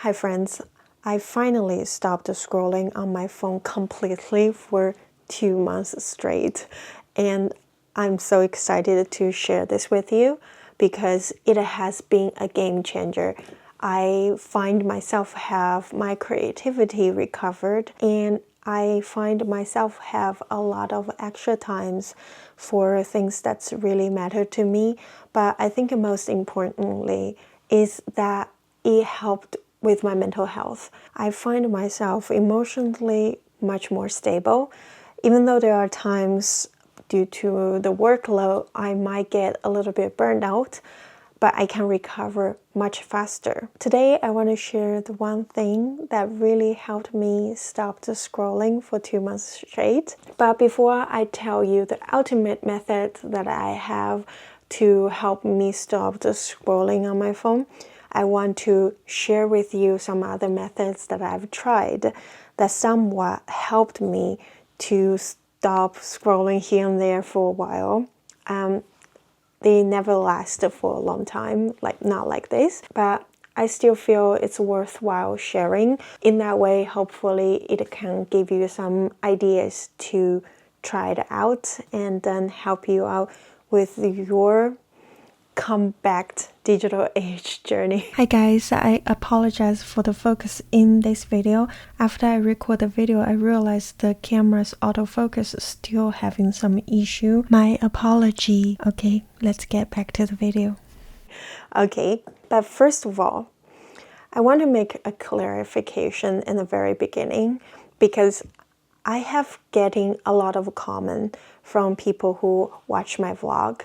Hi friends, I finally stopped scrolling on my phone completely for 2 months straight, and I'm so excited to share this with you because it has been a game changer. I find myself have my creativity recovered, and I find myself have a lot of extra times for things that's really matter to me. But I think most importantly is that it helped with my mental health. I find myself emotionally much more stable, even though there are times due to the workload I might get a little bit burned out, but I can recover much faster. Today I want to share the one thing that really helped me stop the scrolling for 2 months straight. But before I tell you the ultimate method that I have to help me stop the scrolling on my phone, I want to share with you some other methods that I've tried that somewhat helped me to stop scrolling here and there for a while. They never last for a long time, not like this, but I still feel it's worthwhile sharing. In that way, hopefully it can give you some ideas to try it out and then help you out with your compact digital age journey. Hi guys, I apologize for the focus in this video. After I record the video, I realized the camera's autofocus is still having some issue. My apology. Okay, let's get back to the video. Okay, but first of all, I want to make a clarification in the very beginning because I have getting a lot of comment from people who watch my vlog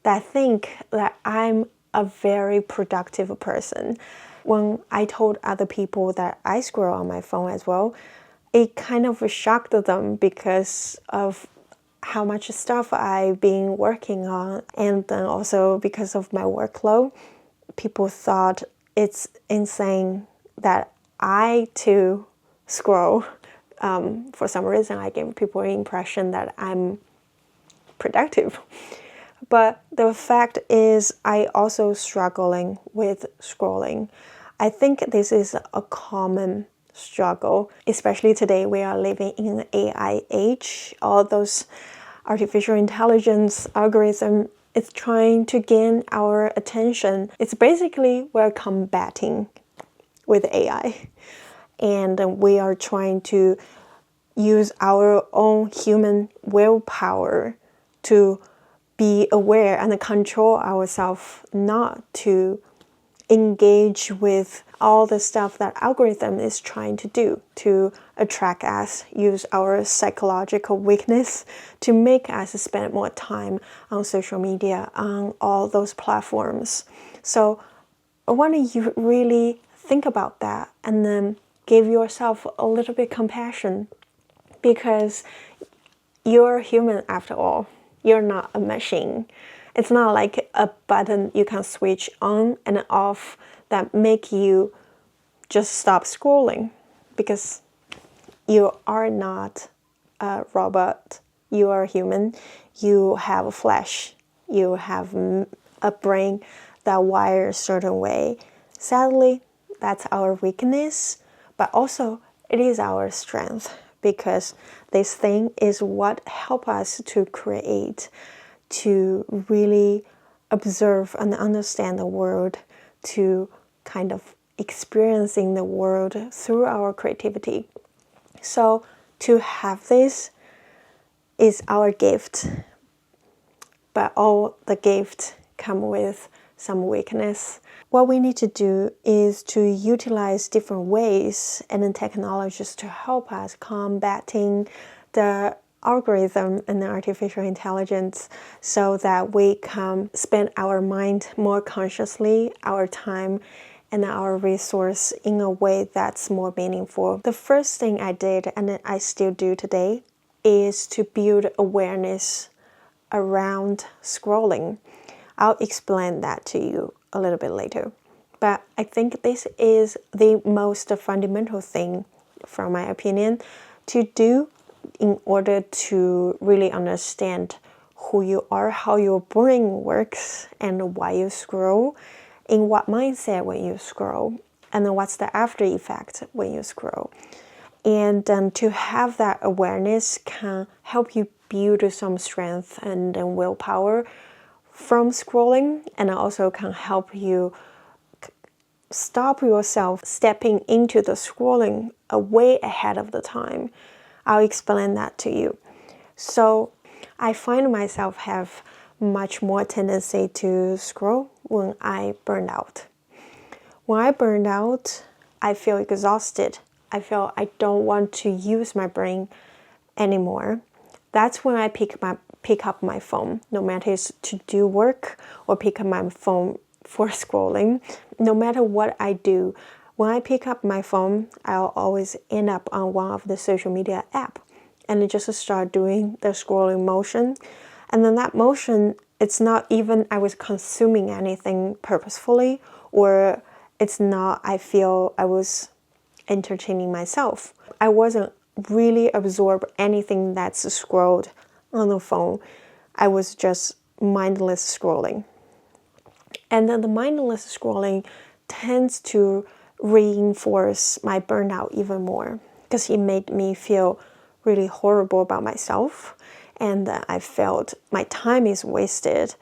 that think that I'm a very productive person. When I told other people that I scroll on my phone as well, it kind of shocked them because of how much stuff I've been working on, and then also because of my workload. People thought it's insane that I too scroll. For some reason, I gave people an impression that I'm productive. But the fact is, I also struggling with scrolling. I think this is a common struggle, especially today we are living in an AI age. All those artificial intelligence algorithm is trying to gain our attention. It's basically we're combating with AI, and we are trying to use our own human willpower to be aware and control ourselves not to engage with all the stuff that algorithm is trying to do to attract us, use our psychological weakness to make us spend more time on social media, on all those platforms. So I want you really think about that and then give yourself a little bit compassion, because you're human after all. You're not a machine. It's not like a button you can switch on and off that make you just stop scrolling, because you are not a robot. You are human. You have a flesh. You have a brain that wires a certain way. Sadly, that's our weakness, but also it is our strength, because this thing is what helps us to create, to really observe and understand the world, to kind of experiencing the world through our creativity. So to have this is our gift, but all the gifts come with some weakness. What we need to do is to utilize different ways and technologies to help us combating the algorithm and the artificial intelligence, so that we can spend our mind more consciously, our time and our resource in a way that's more meaningful. The first thing I did, and I still do today, is to build awareness around scrolling. I'll explain that to you a little bit later. But I think this is the most fundamental thing, from my opinion, to do in order to really understand who you are, how your brain works, and why you scroll, in what mindset when you scroll. and then what's the after effect when you scroll. And to have that awareness can help you build some strength and willpower from scrolling, and also can help you stop yourself stepping into the scrolling way ahead of the time. I'll explain that to you. So I find myself have much more tendency to scroll when I burn out. When I burn out, I feel exhausted. I feel I don't want to use my brain anymore. That's when I pick up my phone, no matter it's to do work or pick up my phone for scrolling. No matter what I do, when I pick up my phone, I'll always end up on one of the social media app and just start doing the scrolling motion. And then that motion, it's not even I was consuming anything purposefully, or it's not I feel I was entertaining myself. I wasn't really absorb anything that's scrolled on the phone. I was just mindless scrolling. And then the mindless scrolling tends to reinforce my burnout even more, because it made me feel really horrible about myself, and I felt my time is wasted.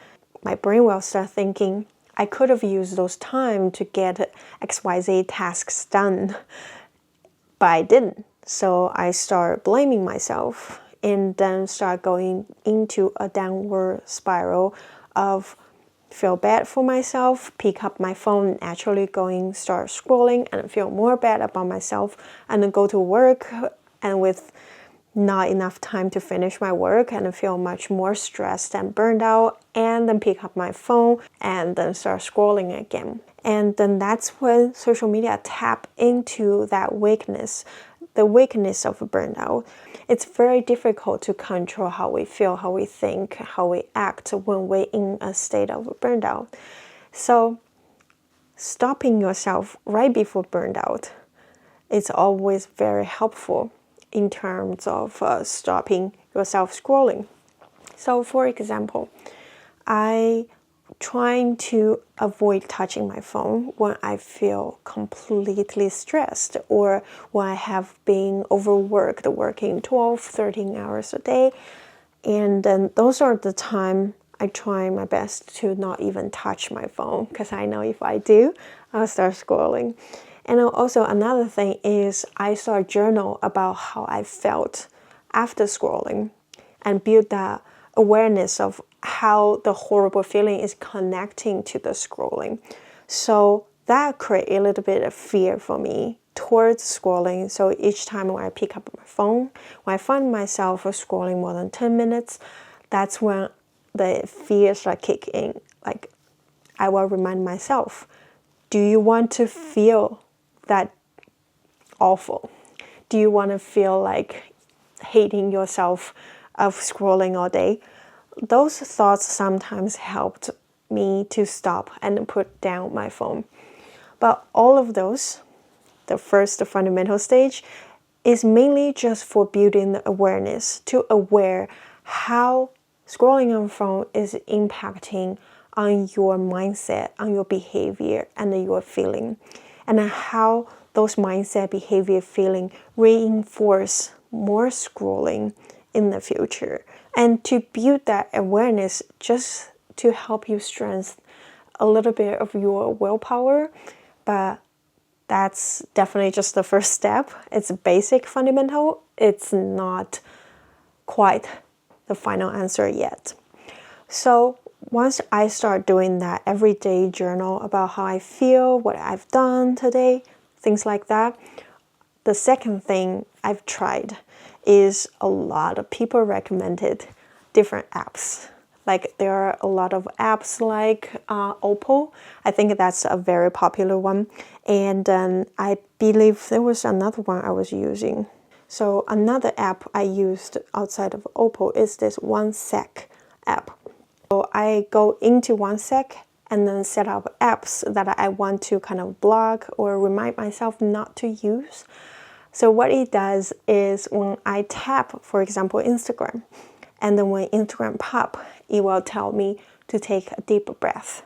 My brain will start thinking, I could have used those time to get XYZ tasks done, but I didn't. So I start blaming myself, and then start going into a downward spiral of feel bad for myself, pick up my phone, actually start scrolling and feel more bad about myself, and then go to work and with not enough time to finish my work and feel much more stressed and burned out, and then pick up my phone and then start scrolling again. And then that's when social media tap into that weakness, the weakness of burnout. It's very difficult to control how we feel, how we think, how we act when we're in a state of burnout. So stopping yourself right before burnout is always very helpful in terms of stopping yourself scrolling. So for example, I trying to avoid touching my phone when I feel completely stressed, or when I have been overworked, working 12, 13 hours a day. And then those are the time I try my best to not even touch my phone, because I know if I do, I'll start scrolling. And also another thing is I start journal about how I felt after scrolling, and build that awareness of how the horrible feeling is connecting to the scrolling. So that creates a little bit of fear for me towards scrolling. So each time when I pick up my phone, when I find myself scrolling more than 10 minutes, that's when the fears start kicking in. Like, I will remind myself, do you want to feel that awful? Do you want to feel like hating yourself of scrolling all day? Those thoughts sometimes helped me to stop and put down my phone. But all of those, the first fundamental stage, is mainly just for building the awareness, to aware how scrolling on the phone is impacting on your mindset, on your behavior, and your feeling, and how those mindset, behavior, feeling reinforce more scrolling in the future. And to build that awareness just to help you strengthen a little bit of your willpower. But that's definitely just the first step. It's basic, fundamental. It's not quite the final answer yet. So once I start doing that everyday journal about how I feel, what I've done today, things like that, the second thing I've tried is a lot of people recommended different apps. Like, there are a lot of apps like Opal. I think that's a very popular one. And I believe there was another one I was using. So another app I used outside of Opal is this OneSec app. So I go into OneSec and then set up apps that I want to kind of block or remind myself not to use. So what it does is when I tap, for example, Instagram, and then when Instagram pop, it will tell me to take a deep breath.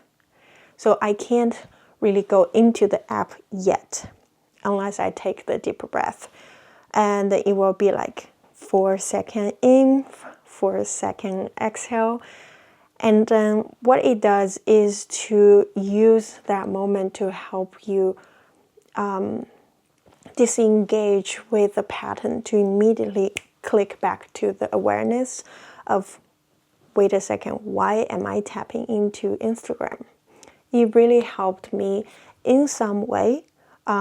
So I can't really go into the app yet, unless I take the deeper breath. And it will be like 4-second in, 4-second exhale. And then what it does is to use that moment to help you disengage with the pattern, to immediately click back to the awareness of, wait a second, why am I tapping into Instagram? It really helped me in some way,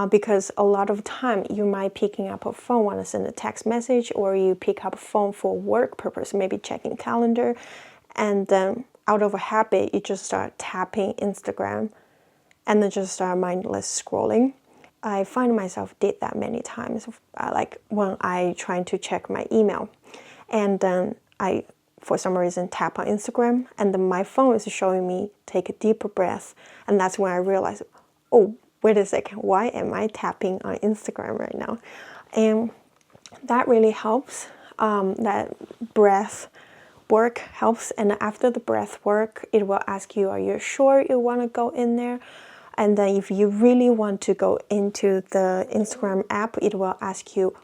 because a lot of time you might picking up a phone, want to send a text message, or you pick up a phone for work purpose, maybe checking calendar, and then out of a habit, you just start tapping Instagram and then just start mindless scrolling. I find myself did that many times, like when I trying to check my email, and then I, for some reason, tap on Instagram, and then my phone is showing me take a deeper breath, and that's when I realize, oh, wait a second, why am I tapping on Instagram right now? And that really helps. That breath work helps, and after the breath work, it will ask you, are you sure you want to go in there? And then if you really want to go into the Instagram app, it will ask you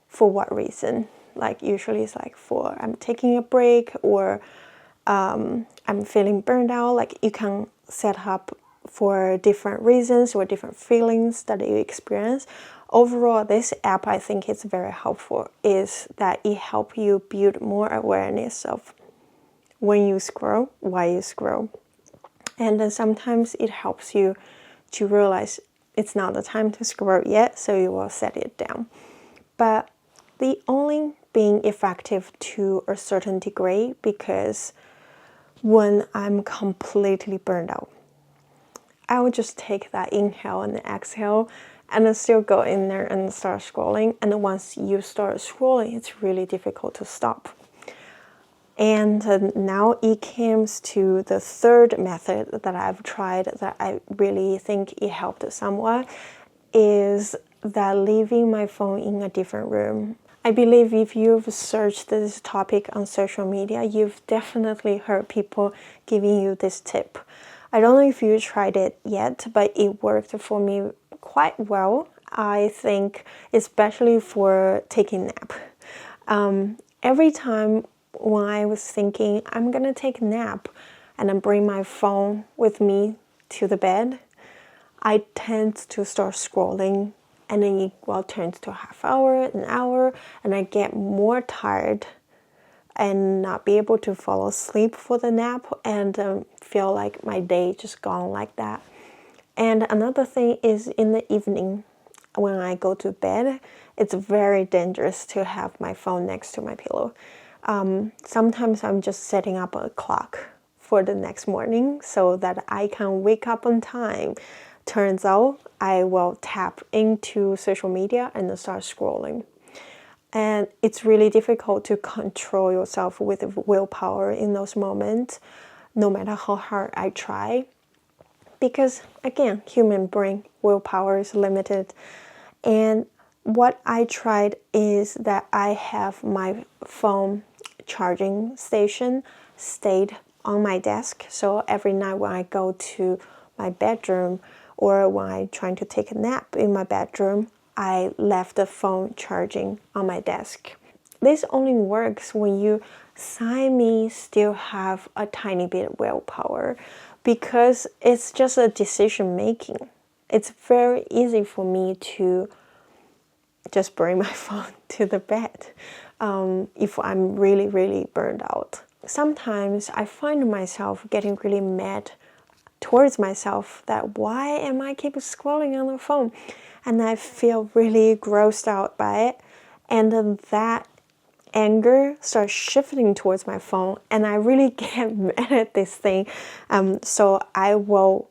for what reason. Like usually it's like for I'm taking a break, or I'm feeling burned out. Like you can set up for different reasons or different feelings that you experience. Overall, this app, I think it's very helpful, is that it helps you build more awareness of when you scroll, why you scroll. And then sometimes it helps you to realize it's not the time to scroll yet, so you will set it down. But the only being effective to a certain degree, because when I'm completely burned out, I would just take that inhale and exhale and then still go in there and start scrolling. And then once you start scrolling, it's really difficult to stop. And now it comes to the third method that I've tried that I really think it helped somewhat, is that leaving my phone in a different room. I believe if you've searched this topic on social media, you've definitely heard people giving you this tip. I don't know if you tried it yet, but it worked for me quite well. I think especially for taking a nap. Every time when I was thinking I'm gonna take a nap and then bring my phone with me to the bed, I tend to start scrolling, and then it will turn to a half hour, an hour, and I get more tired and not be able to fall asleep for the nap, and feel like my day just gone like that. And another thing is in the evening when I go to bed, it's very dangerous to have my phone next to my pillow. Sometimes I'm just setting up a clock for the next morning so that I can wake up on time. Turns out I will tap into social media and start scrolling. And it's really difficult to control yourself with willpower in those moments, no matter how hard I try. Because again, human brain willpower is limited. And what I tried is that I have my phone charging station stayed on my desk. So every night when I go to my bedroom, or when I'm trying to take a nap in my bedroom, I left the phone charging on my desk. This only works when you still have a tiny bit of willpower, because it's just a decision making. It's very easy for me to just bring my phone to the bed if I'm really, really burned out. Sometimes I find myself getting really mad towards myself that why am I keep scrolling on the phone, and I feel really grossed out by it, and then that anger starts shifting towards my phone, and I really get mad at this thing, so I will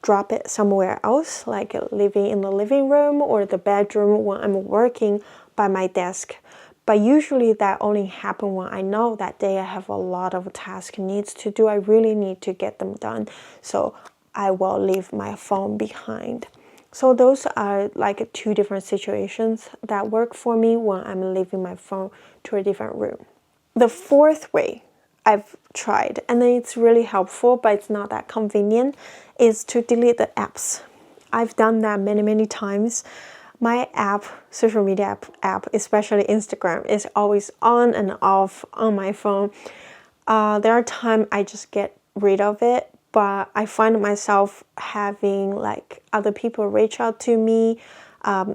drop it somewhere else, like living in the living room or the bedroom when I'm working by my desk. But usually that only happens when I know that day I have a lot of tasks needs to do. I really need to get them done. So I will leave my phone behind. So those are like two different situations that work for me when I'm leaving my phone to a different room. The fourth way I've tried, and then it's really helpful, but it's not that convenient, is to delete the apps. I've done that many times. My app, social media app, especially Instagram, is always on and off on my phone. There are times I just get rid of it, but I find myself having like other people reach out to me,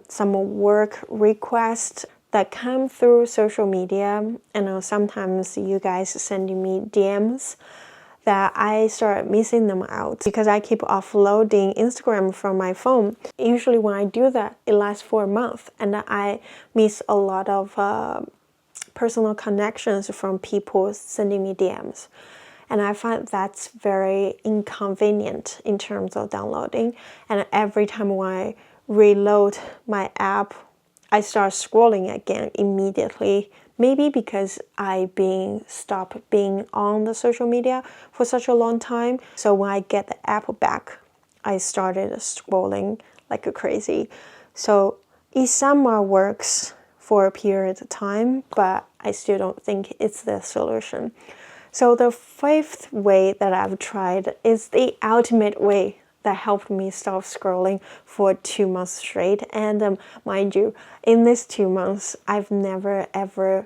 some work requests that come through social media, and sometimes you guys sending me DMs, that I start missing them out because I keep offloading Instagram from my phone. Usually when I do that, it lasts for a month, and I miss a lot of personal connections from people sending me DMs. And I find that's very inconvenient in terms of downloading. And every time when I reload my app, I start scrolling again immediately. Maybe because I've stopped being on the social media for such a long time. So when I get the app back, I started scrolling like crazy. So it somewhat works for a period of time, but I still don't think it's the solution. So the fifth way that I've tried is the ultimate way that helped me stop scrolling for 2 months straight. And mind you, in these 2 months, I've never ever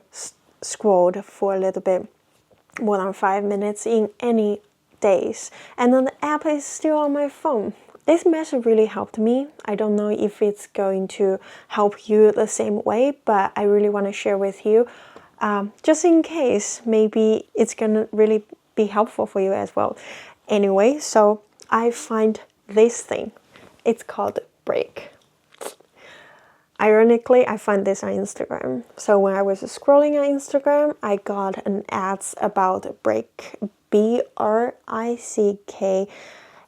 scrolled for a little bit more than 5 minutes in any days. And then the app is still on my phone. This method really helped me. I don't know if it's going to help you the same way, but I really want to share with you. Just in case, maybe it's gonna really be helpful for you as well. Anyway, so I find this thing. It's called break. Ironically, I find this on Instagram. So when I was scrolling on Instagram, I got an ads about break, BRICK.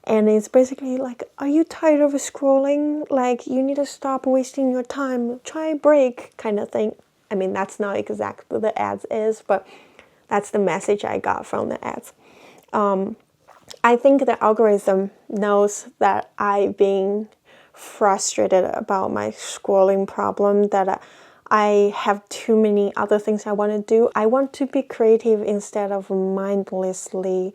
And it's basically like, are you tired of scrolling? Like, you need to stop wasting your time. Try break, kind of thing. I mean, that's not exactly the ads is, but that's the message I got from the ads. I think the algorithm knows that I've been frustrated about my scrolling problem, that I have too many other things I want to do. I want to be creative instead of mindlessly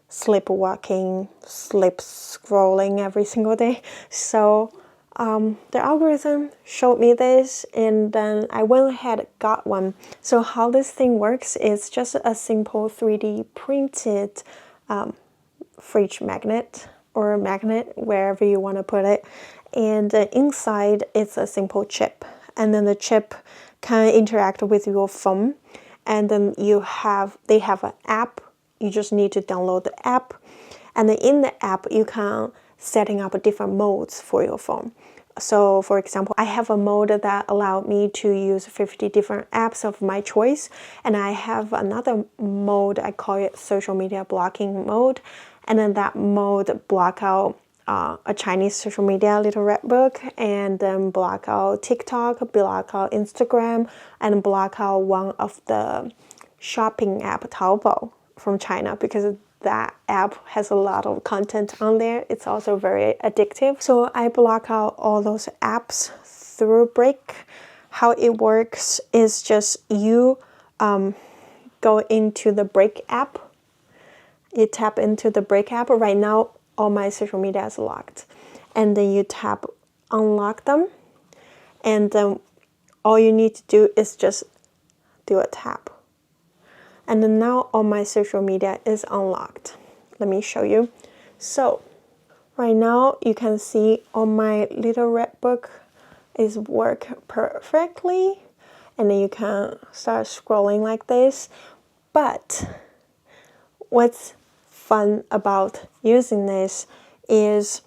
sleepwalking, sleep scrolling every single day. So the algorithm showed me this, and then I went ahead and got one. So how this thing works is just a simple 3D printed fridge magnet or magnet, wherever you want to put it. And inside it's a simple chip. And then the chip can interact with your phone. And then they have an app. You just need to download the app. And then in the app, you can setting up different modes for your phone. So for example, I have a mode that allowed me to use 50 different apps of my choice. And I have another mode, I call it social media blocking mode. And then that mode block out a Chinese social media little red book, and then block out TikTok, block out Instagram, and block out one of the shopping app, Taobao, from China, because that app has a lot of content on there. It's also very addictive. So I block out all those apps through break. How it works is just you go into the break app. You tap into the break app. Right now, all my social media is locked. And then you tap unlock them. And then all you need to do is just do a tap. And then now all my social media is unlocked. Let me show you. So right now you can see on my little red book is work perfectly. And then you can start scrolling like this. But what's fun about using this is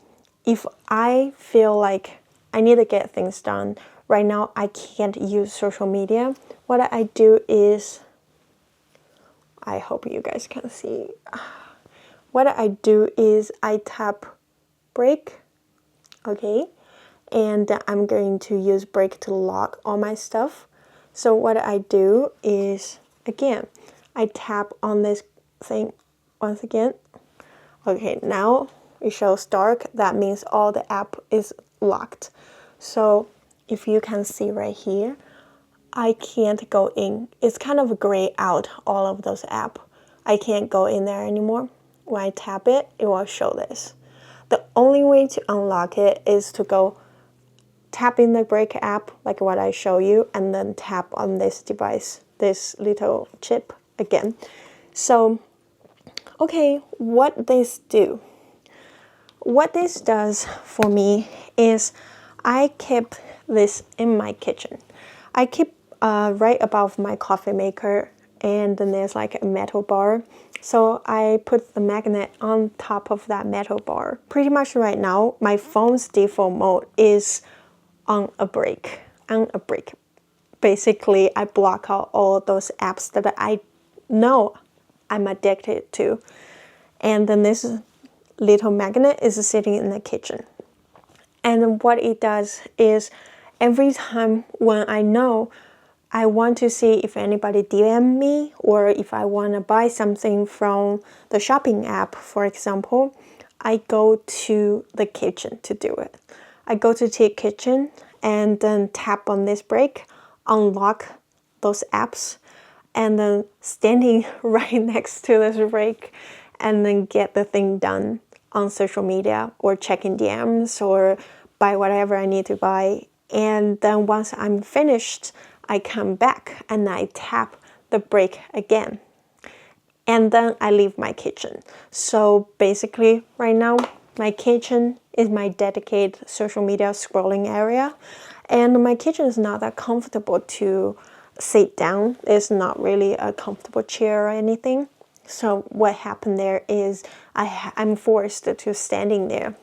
if I feel like I need to get things done, right now I can't use social media, what I do is, I hope you guys can see, what I do is I tap break, okay, and I'm going to use break to lock all my stuff. So what I do is, again, I tap on this thing once again. Okay, now it shows dark. That means all the app is locked. So if you can see right here, I can't go in. It's kind of gray out all of those apps. I can't go in there anymore. When I tap it, it will show this. The only way to unlock it is to go tap in the brake app, like what I show you, and then tap on this device, this little chip again. So, okay, what this do? What this does for me is I keep this in my kitchen. I keep right above my coffee maker, and then there's like a metal bar. So I put the magnet on top of that metal bar. Pretty much right now, my phone's default mode is on a break. Basically, I block out all those apps that I know I'm addicted to. And then this little magnet is sitting in the kitchen. And what it does is every time when I know I want to see if anybody DM me or if I want to buy something from the shopping app, for example, I go to the kitchen to do it. I go to the kitchen and then tap on this break, unlock those apps, and then standing right next to this break and then get the thing done on social media or checking DMs or buy whatever I need to buy. And then once I'm finished, I come back and I tap the break again. And then I leave my kitchen. So basically right now, my kitchen is my dedicated social media scrolling area. And my kitchen is not that comfortable to sit down. It's not really a comfortable chair or anything. So what happened there is I'm forced to standing there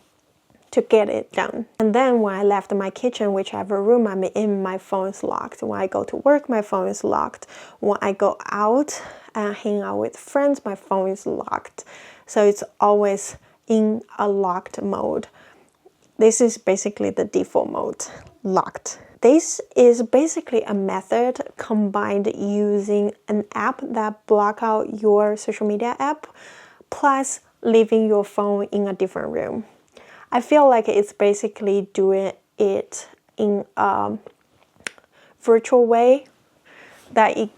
to get it done. And then when I left my kitchen, whichever room I'm in, my phone is locked. When I go to work, my phone is locked. When I go out and hang out with friends, my phone is locked. So it's always in a locked mode. This is basically the default mode, locked. This is basically a method combined using an app that block out your social media app, plus leaving your phone in a different room. I feel like it's basically doing it in a virtual way, that it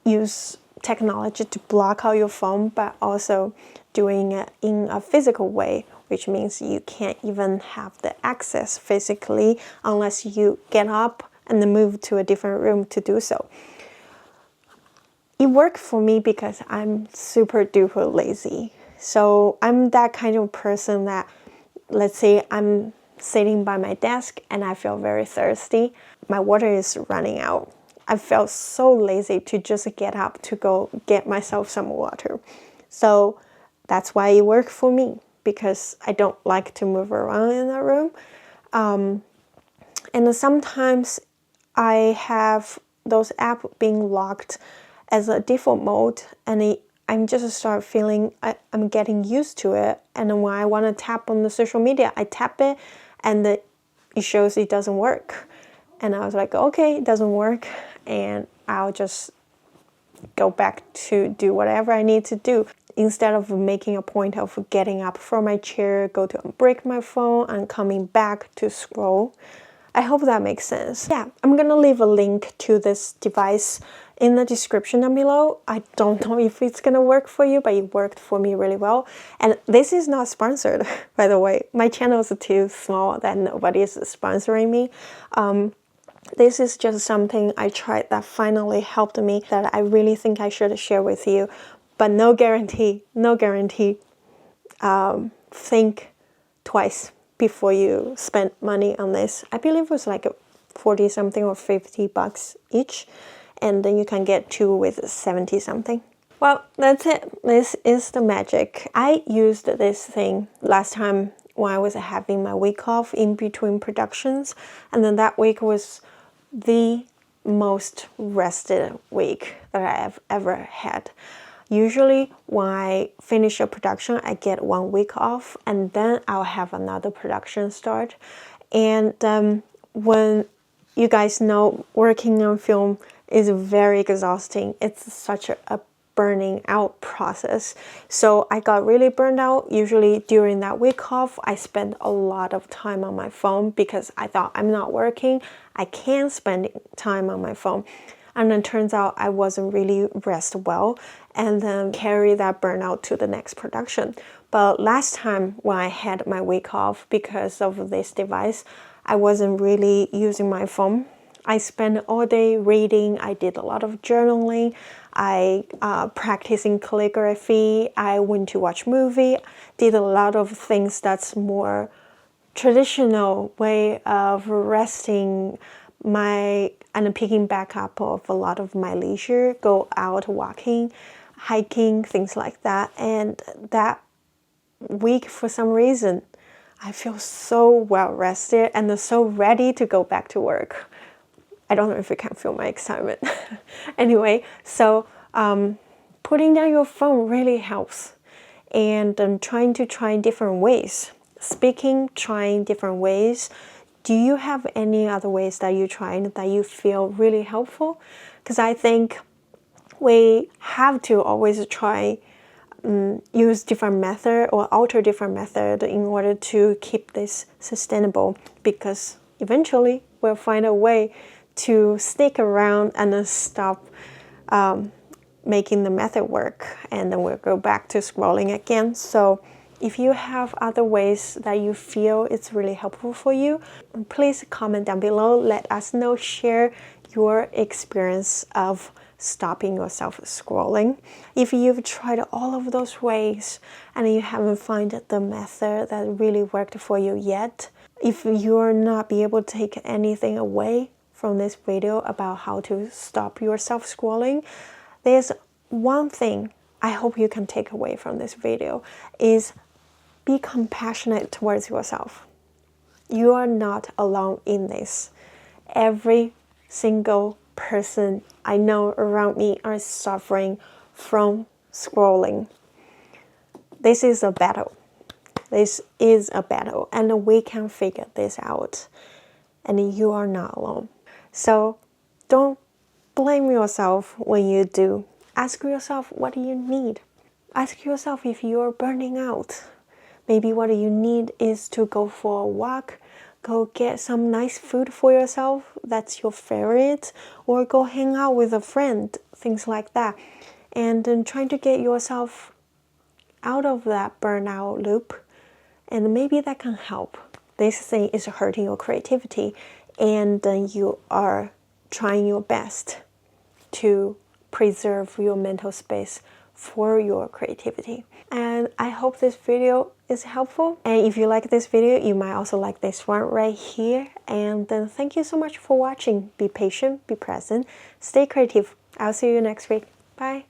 use technology to block out your phone, but also doing it in a physical way, which means you can't even have the access physically unless you get up and then move to a different room to do so. It worked for me because I'm super duper lazy. So I'm that kind of person that, let's say I'm sitting by my desk and I feel very thirsty. My water is running out. I felt so lazy to just get up to go get myself some water. So that's why it worked for me, because I don't like to move around in the room. And sometimes I have those apps being locked as a default mode, and I'm just start feeling I'm getting used to it. And then when I want to tap on the social media, I tap it and it shows it doesn't work. And I was like, okay, it doesn't work. And I'll just go back to do whatever I need to do. Instead of making a point of getting up from my chair, go to unbreak my phone and coming back to scroll. I hope that makes sense. Yeah, I'm gonna leave a link to this device in the description down below. I don't know if it's gonna work for you, but it worked for me really well. And this is not sponsored, by the way. My channel is too small that nobody is sponsoring me. This is just something I tried that finally helped me, that I really think I should share with you. But no guarantee, no guarantee. Think twice before you spend money on this. I believe it was like 40 something or 50 bucks each. And then you can get two with 70 something. Well, that's it. This is the magic. I used this thing last time when I was having my week off in between productions. And then that week was the most rested week that I have ever had. Usually when I finish a production, I get 1 week off and then I'll have another production start. And when you guys know, working on film is very exhausting. It's such a burning out process. So I got really burned out. Usually during that week off, I spend a lot of time on my phone because I thought I'm not working. I can't spend time on my phone. and then turns out I wasn't really rest well, and then carry that burnout to the next production. But last time when I had my week off because of this device, I wasn't really using my phone. I spent all day reading. I did a lot of journaling. I practicing calligraphy. I went to watch movie. Did a lot of things that's more traditional way of resting and picking back up of a lot of my leisure. Go out walking, hiking, things like that. And that week, for some reason, I feel so well rested and so ready to go back to work. I don't know if you can feel my excitement. Anyway, so putting down your phone really helps. And trying different ways. Speaking, trying different ways. Do you have any other ways that you're trying that you feel really helpful? Because I think we have to always try use different method or alter different method in order to keep this sustainable, because eventually we'll find a way to stick around and then stop making the method work, and then we'll go back to scrolling again. So if you have other ways that you feel it's really helpful for you, please comment down below. Let us know. Share your experience of stopping yourself scrolling. If you've tried all of those ways and you haven't found the method that really worked for you yet, if you're not be able to take anything away from this video about how to stop yourself scrolling, there's one thing I hope you can take away from this video is be compassionate towards yourself. You are not alone in this. Every single person I know around me are suffering from scrolling. This is a battle. This is a battle, and we can figure this out. And you are not alone. So don't blame yourself when you do. Ask yourself, what do you need? Ask yourself if you're burning out. Maybe what you need is to go for a walk, go get some nice food for yourself that's your favorite, or go hang out with a friend, things like that. And then trying to get yourself out of that burnout loop, and maybe that can help. This thing is hurting your creativity, and then you are trying your best to preserve your mental space for your creativity. And I hope this video is helpful. And if you like this video, you might also like this one right here. And then thank you so much for watching. Be patient, be present, stay creative. I'll see you next week. Bye.